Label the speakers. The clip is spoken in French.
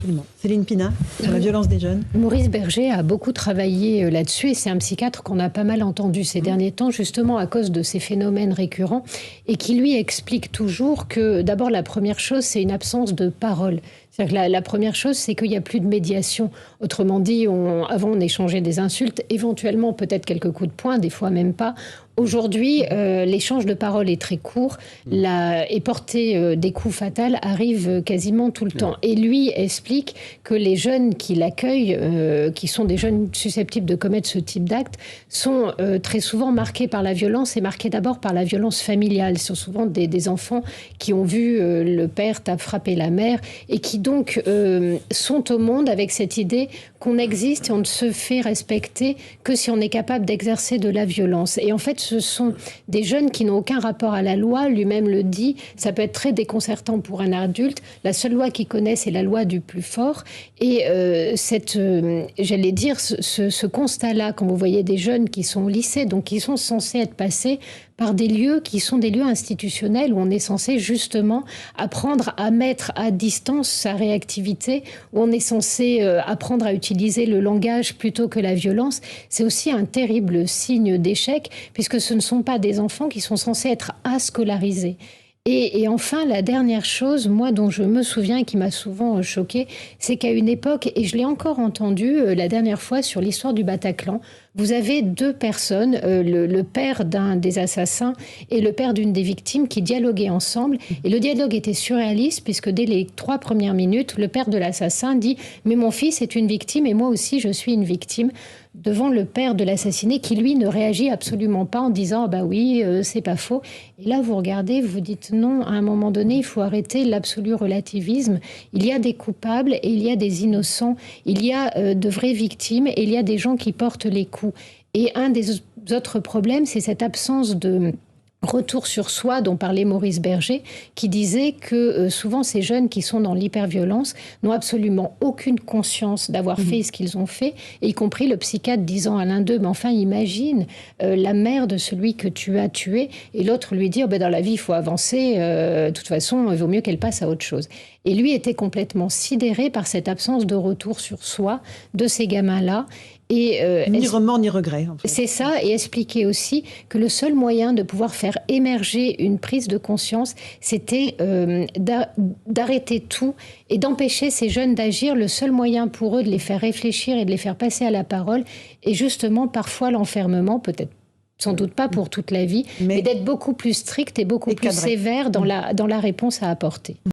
Speaker 1: Absolument. Céline Pina, sur la violence des jeunes.
Speaker 2: Maurice Berger a beaucoup travaillé là-dessus et c'est un psychiatre qu'on a pas mal entendu ces derniers temps, justement à cause de ces phénomènes récurrents, et qui lui explique toujours que d'abord la première chose, c'est une absence de parole. C'est-à-dire que la première chose, c'est qu'il n'y a plus de médiation. Autrement dit, avant on échangeait des insultes, éventuellement peut-être quelques coups de poing, des fois même pas. Aujourd'hui, l'échange de parole est très court et porter des coups fatals arrive quasiment tout le temps. Et lui explique que les jeunes qui l'accueillent, qui sont des jeunes susceptibles de commettre ce type d'acte, sont très souvent marqués par la violence et marqués d'abord par la violence familiale. Ce sont souvent des enfants qui ont vu le père frapper la mère et qui donc sont au monde avec cette idée qu'on existe et on ne se fait respecter que si on est capable d'exercer de la violence. Et en fait, ce sont des jeunes qui n'ont aucun rapport à la loi, lui-même le dit, ça peut être très déconcertant pour un adulte. La seule loi qu'ils connaissent est la loi du plus fort. Et j'allais dire, ce constat-là, quand vous voyez des jeunes qui sont au lycée, donc qui sont censés être passés par des lieux qui sont des lieux institutionnels où on est censé justement apprendre à mettre à distance sa réactivité, où on est censé apprendre à utiliser le langage plutôt que la violence, c'est aussi un terrible signe d'échec, puisque ce ne sont pas des enfants qui sont censés être ascolarisés. Et enfin, la dernière chose, moi, dont je me souviens et qui m'a souvent choquée, c'est qu'à une époque, et je l'ai encore entendu la dernière fois sur l'histoire du Bataclan, vous avez deux personnes, le père d'un des assassins et le père d'une des victimes, qui dialoguaient ensemble. Et le dialogue était surréaliste, puisque dès les 3 premières minutes, le père de l'assassin dit « Mais mon fils est une victime et moi aussi je suis une victime » devant le père de l'assassiné, qui lui ne réagit absolument pas en disant « Bah oui, c'est pas faux ». Et là, vous regardez, vous dites non, à un moment donné, il faut arrêter l'absolu relativisme. Il y a des coupables et il y a des innocents. Il y a de vraies victimes et il y a des gens qui portent les coups. Et un des autres problèmes, c'est cette absence de retour sur soi dont parlait Maurice Berger, qui disait que souvent ces jeunes qui sont dans l'hyperviolence n'ont absolument aucune conscience d'avoir fait ce qu'ils ont fait, et y compris le psychiatre disant à l'un d'eux « Mais enfin, imagine la mère de celui que tu as tué », et l'autre lui dire « Dans la vie, il faut avancer, de toute façon, il vaut mieux qu'elle passe à autre chose ». Et lui était complètement sidéré par cette absence de retour sur soi de ces gamins-là. Et,
Speaker 1: ni remords ni regrets. En fait.
Speaker 2: C'est ça, et expliquer aussi que le seul moyen de pouvoir faire émerger une prise de conscience, c'était d'arrêter tout et d'empêcher ces jeunes d'agir. Le seul moyen pour eux de les faire réfléchir et de les faire passer à la parole est justement parfois l'enfermement, peut-être sans doute pas pour toute la vie, mais d'être beaucoup plus strict et beaucoup plus sévère dans la réponse à apporter.